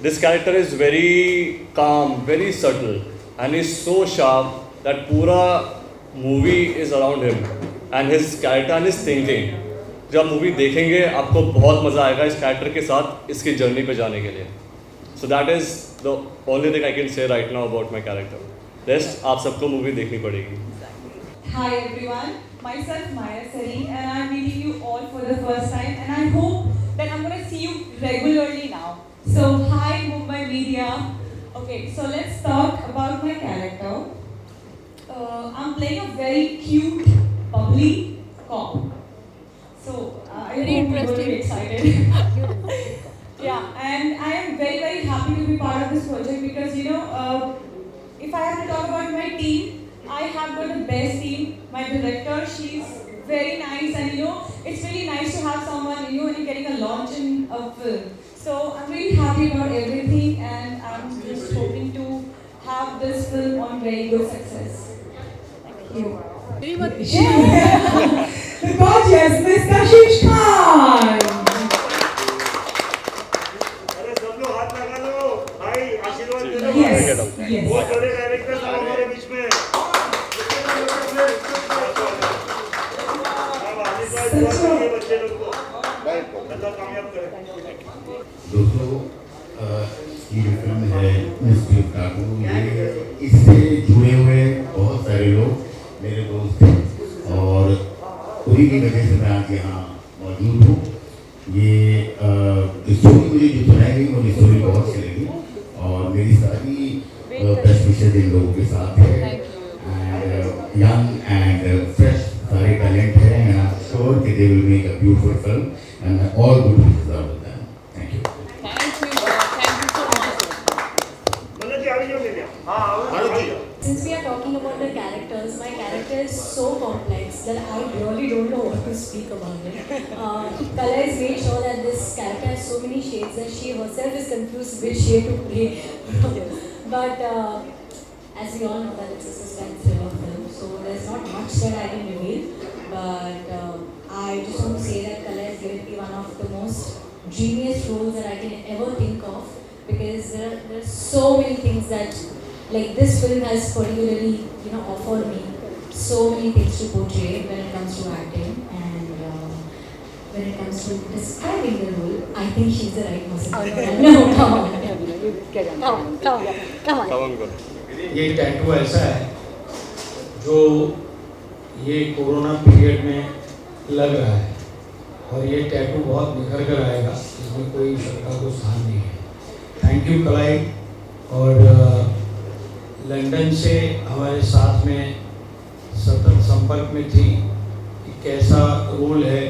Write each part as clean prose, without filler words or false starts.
This character is very calm, very subtle, and he's so sharp that pura movie is around him and his character and his thinking. जब आप movie देखेंगे आपको बहुत मज़ा आएगा इस कैरेक्टर के साथ इसकी जर्नी पे जाने के लिए. So that is the only thing I can say right now about my character. Rest आप सबको मूवी देखनी पड़ेगी. Hi everyone, myself Maya Sari and I'm meeting you all for the first time and I hope that I'm going to see you regularly now. So hi Mumbai media. Okay, so let's talk about my character. I'm playing a very cute, bubbly cop. So I hope you're going to be excited. Yeah, and I am very very happy to be part of this project because if I have to talk about my team, I have got the best team. My director, she's very nice, and it's really nice to have someone and you're getting a launch in a film. So I'm really happy about everything, and I'm just hoping to have this film on very good success. Thank you. The gorgeous Miss Kashish Khan. अरे सब लोग हाथ लगा लो भाई आशीर्वाद दे दो Yes. बहुत बड़े डायरेक्टर साहब हमारे बीच में बच्चे लोग को अल्लाह कामयाब करे. दोस्तों ये जो फिल्म है मिस्टर काकू, ये इससे जुड़े हुए बहुत सारे लोग मेरे दोस्त हैं और उन्हीं की वजह से मैं आज यहाँ मौजूद हूँ. ये स्टोरी मुझे जो सुनाई गई मुझे स्टोरी बहुत अच्छी लगी और मेरी सारी बेस्ट विशेष इन लोगों के साथ है एंड यंग एंड फ्रेश सारे टैलेंट है एंड आई एम श्योर कि they will make a beautiful film and all good wishes out of them. Thank you. मतलब जी अभी जो मिल गया हाँ Since we are talking about the characters, my character is so complex that I really don't know what to speak about it. Kala has made sure that this character has so many shades that she herself is confused which shade to play. But as we all know that it's a suspense thriller film, so there's not much that I can reveal. But I just want to say that Kala has given me one of the most genius roles that I can ever think of, because there are so many things that this film has particularly offered me so many things to portray when it comes to acting, and when it comes to describing the role, I think she's the right person. No, come on. ये tattoo ऐसा है जो ये corona period में लग रहा है और ये टैटू बहुत निखर कर आएगा, इसमें कोई शंका को स्थान नहीं है. थैंक यू कलाई. और लंदन से हमारे साथ में सतत संपर्क में थी कि कैसा रोल है.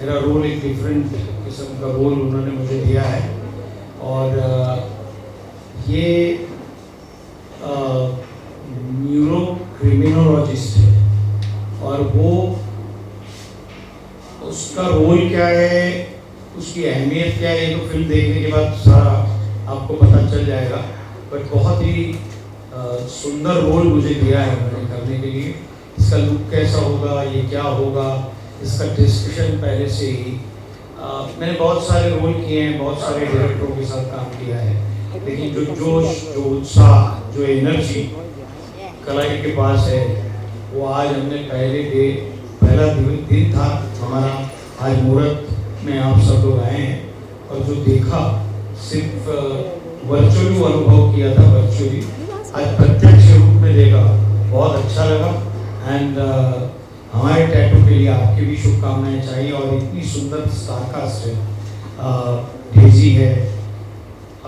मेरा रोल एक डिफरेंट किस्म का रोल उन्होंने मुझे दिया है और ये न्यूरो क्रिमिनोलॉजिस्ट है और वो उसका रोल क्या है, उसकी अहमियत क्या है, तो फिल्म देखने के बाद सारा आपको पता चल जाएगा. बट बहुत ही सुंदर रोल मुझे दिया है उन्होंने करने के लिए. इसका लुक कैसा होगा, ये क्या होगा, इसका डिस्कशन पहले से ही मैंने बहुत सारे रोल किए हैं, बहुत सारे डायरेक्टरों के साथ काम किया है, लेकिन जो जोश, जो उत्साह, जो एनर्जी कलाई के पास है वो आज हमने पहला दिन था हमारा. आज मुहूर्त में आप सब लोग आए हैं और जो देखा सिर्फ वर्चुअली अनुभव किया था, वर्चुअली आज प्रत्यक्ष रूप में देखा, बहुत अच्छा लगा. एंड हमारे टैटू के लिए आपकी भी शुभकामनाएं चाहिए. और इतनी सुंदर स्टारकास्ट है, डेजी है,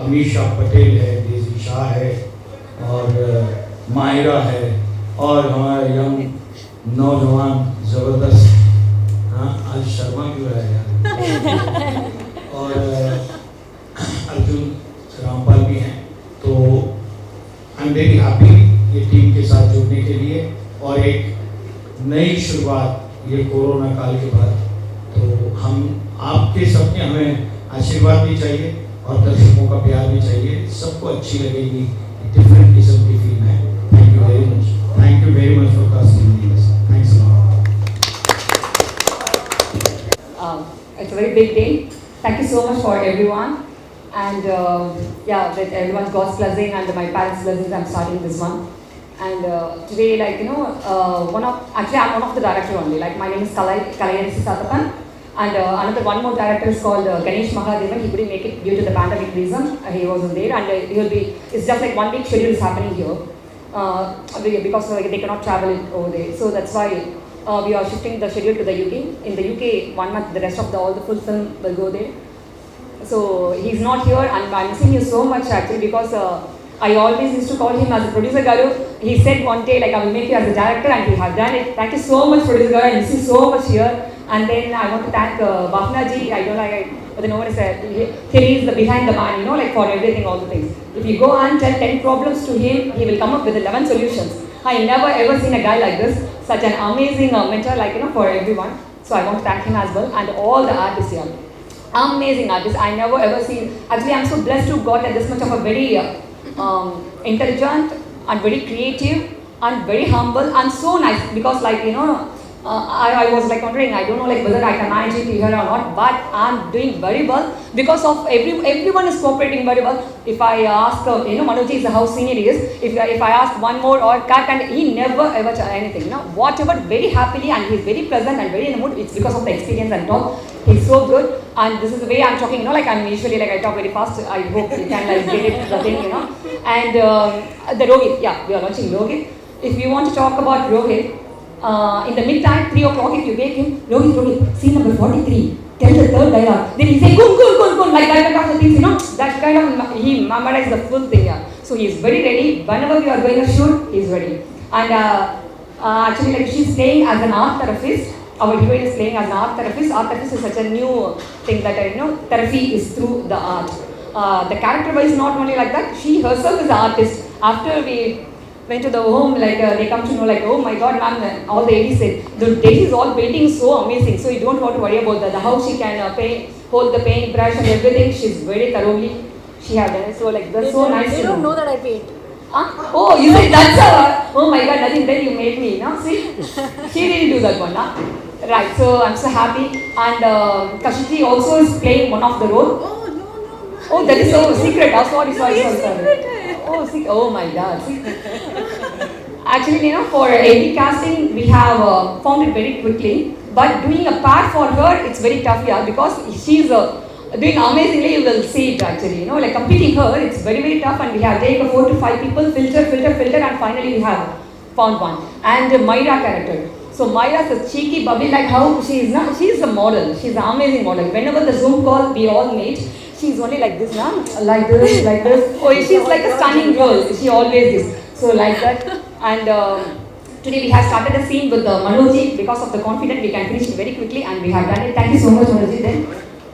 अमीशा पटेल है, डेजी शाह है और मायरा है और हमारा यंग नौजवान ज़बरदस्त, हाँ आज शर्मा क्यों है यार, और अर्जुन रामपाल भी हैं. तो आई एम वेरी हैप्पी ये टीम के साथ जुड़ने के लिए और एक नई शुरुआत ये कोरोना काल के बाद. तो हम आपके सबके हमें आशीर्वाद भी चाहिए और दर्शकों का प्यार भी चाहिए. सबको अच्छी लगेगी, डिफरेंट किस्म की फिल्म है. Thank you very much. Thank you very much for casting me. Thanks a lot. It's a very big day. Thank you so much for everyone. And yeah, with everyone's God's blessing and my parents' blessings, I'm starting this one. And today, like, you know, I'm one of the director only. Like, my name is Kalai Satapan. And another one more director is called Ganesh Mahadevan. He couldn't make it due to the pandemic reason. He wasn't there, and it's just like 1 week schedule is happening here. Because they cannot travel over there. So that's why we are shifting the schedule to the UK. In the UK, 1 month, the rest of all the full film will go there. So he's not here, and I'm missing you so much actually, because I always used to call him as a producer Garu. He said one day, like, I will make you as a director, and he has done it. Thank you so much, producer Garu. I miss you so much here. And then I want to thank Bhafna ji. I don't know, but no one is he is the behind the man, you know, like for everything, all the things. If you go and tell 10 problems to him, he will come up with 11 solutions. I never ever seen a guy like this, such an amazing mentor, like, you know, for everyone. So I want to thank him as well, and all the artists here. Amazing artists. I never ever seen. Actually, I'm so blessed to got this much of a very intelligent and very creative and very humble and so nice, because, like, you know, I was like wondering, I don't know, like, whether I can manage it here or not, but I'm doing very well because of everyone is cooperating very well. If I ask, you know, Manoj is how senior he is. If I ask one more or cut, and he never ever try anything, you know, whatever, very happily, and he's very pleasant and very in the mood. It's because of the experience and all. He's so good, and this is the way I'm talking, you know, like, I'm usually, like, I talk very fast. I hope you can, like, get it, the thing, you know. And the Rohit, yeah, we are launching Rohit. If you want to talk about Rohit, in the midtime, 3 o'clock, if you wake him, Rohit, scene number 43, tell the third dialogue. Then he say, gun, like that kind of things, you know, that kind of, he memorized the full thing, yeah. So he's very ready. Whenever we are going to shoot, he's ready. And actually, like, she's playing as an art therapist. Our heroine is playing as an art therapist. Art therapist is such a new thing that, you know, therapy is through the art. The character wise, not only like that, she herself is an artist. After we went to the home, like, they come to know, like, oh my god, ma'am, all the AD said, the Daisy is all painting so amazing, so you don't want to worry about that. How she can hold the paint brush and everything, she's very thoroughly, she has done it. So, like, that's so nice. They don't know that I paint. Oh, you said that's her. Oh my god, nothing, then you made me, no? See, she didn't do that one, huh? Right, so I'm so happy. And Kashiji also is playing one of the role. Oh, no. Oh, that is so secret. Oh, sorry. Oh my god. See? Actually, you know, for AD casting, we have found it very quickly. But doing a part for her, it's very tough, yeah, because she's doing amazingly. You will see it actually, you know, like completing her, it's very, very tough. And we have taken 4 to 5 people, filter, and finally we have found one. And Myra character. So Myra's a cheeky, bubbly, like how she is now. She is a model. She's an amazing model. Whenever the Zoom call we all meet, she's only like this now, like this. Oh, she's like a stunning girl. She always is. So like that. And today we have started a scene with Manoji. Because of the confidence, we can finish it very quickly, and we have done it. Thank you so much, Manoji. Then,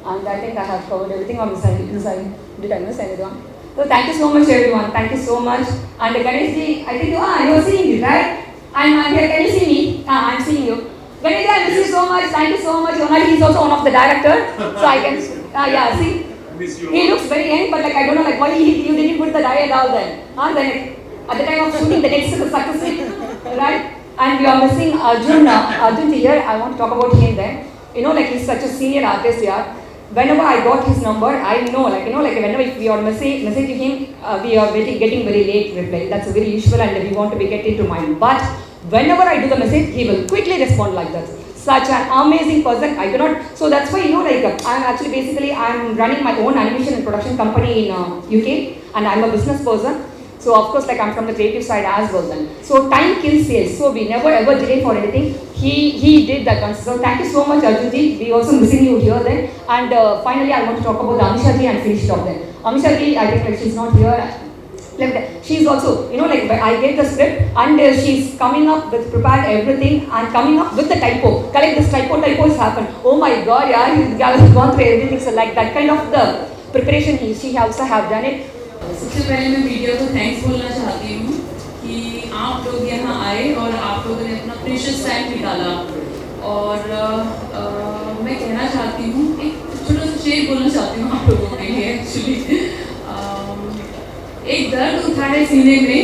and I think I have covered everything. Or did I miss anyone? So thank you so much, everyone. Thank you so much. And Ganeshji, I think you are seeing it, right? I'm here. Can you see me? I'm seeing you. Ganesh, I miss you so much. Thank you so much. He's also one of the director. So I can, yeah, see. He looks very young, but, like, I don't know, like, why you didn't put the dye at all then. Then at the time of shooting, the next success, right? And we are missing Arjun here. I want to talk about him then. You know, like, he's such a senior artist here. Whenever I got his number, I know, like, you know, like, whenever we are messaging him, we are getting very late reply. That's very usual, and we want to be getting to mind. But whenever I do the message, he will quickly respond like that. Such an amazing person. I cannot. So that's why, you know, like, I'm running my own animation and production company in UK, and I'm a business person. So of course, like, I'm from the creative side as well then. So time kills sales. So we never ever delay for anything. He did that once. So thank you so much, Arjunji. We also missing you here then. And finally, I want to talk about Amisha ji and finish it off then. Amisha ji, I think, like, she's not here. Like, she's also, you know, like, I get the script, and she's coming up with prepared everything and coming up with the typo. Correct, this typo has happened. Oh my god, yeah, he's gone through everything. So like that kind of the preparation she also have done it. सबसे पहले मैं media को thanks बोलना चाहती हूँ कि आप लोग यहाँ आए और आप लोगों ने अपना प्रीशियस टाइम निकाला। और मैं कहना चाहती हूँ, एक छोटा सा शेर बोलना चाहती हूँ आप लोगों के लिए एक्चुअली। एक दर्द उठा है सीने में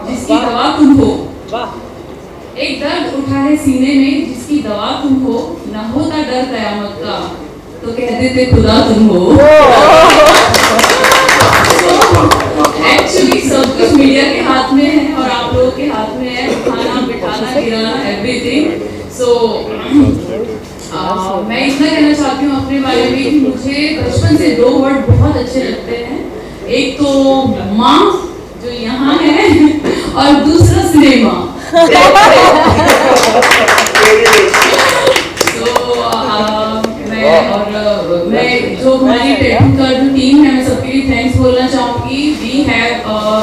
जिसकी दवा तुम हो। एक दर्द उठा है सीने में जिसकी दवा तुम हो। न होता डर कयामत का तो कहते थे खुदा तुम हो। एक्चुअली सब कुछ मीडिया के हाथ में है और आप लोगों के हाथ में है, खाना बिठाना गिराना एवरीथिंग। सो मैं इतना कहना चाहती हूँ अपने बारे में कि मुझे बचपन से 2 वर्ड बहुत अच्छे लगते हैं। एक तो माँ जो यहाँ है और दूसरा सिनेमा। मैं जो हमारी टैटू का जो टीम है मैं सबके लिए थैंक्स बोलना चाहूँगी। वी हैव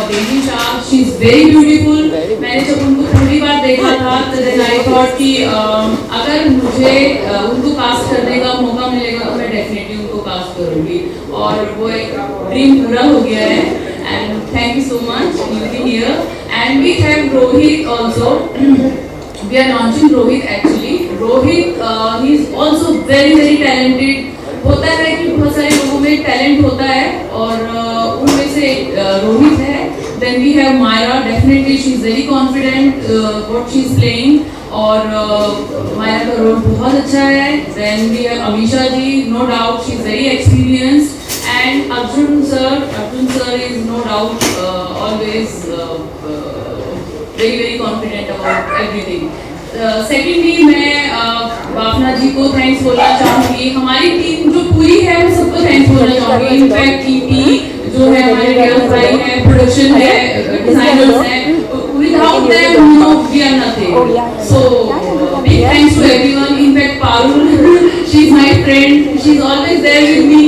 डेली Shah, she is very beautiful. मैंने जब उनको पहली बार देखा था तो देन आई थॉट कि अगर मुझे उनको कास्ट करने का मौका मिलेगा तो मैं डेफिनेटली उनको कास्ट करूँगी और वो एक ड्रीम पूरा हो गया है। And thank you so much you be here. And we have Rohit also. We are launching Rohit actually. Rohit, he is also very talented. होता है कि बहुत सारे लोगों में टैलेंट होता है और उनमें से रोहित है। Then we have Myra. Definitely she is very confident what she is playing और Myra का रोल बहुत अच्छा है। Then we have Amisha ji. No doubt she is very experienced. And Arjun sir is no doubt always very confident about everything. Secondly मैं भावना जी को thanks बोलना चाहूँगी। हमारी टीम जो पूरी है वो सबको थैंक्स बोलना चाहूँगी। इनफैक्ट ईपी जो है हमारे रियाज भाई है, प्रोडक्शन है, डिजाइनर्स हैं, without them no we are nothing. So big thanks to everyone. In fact Parul, she is my friend, she is always there with me.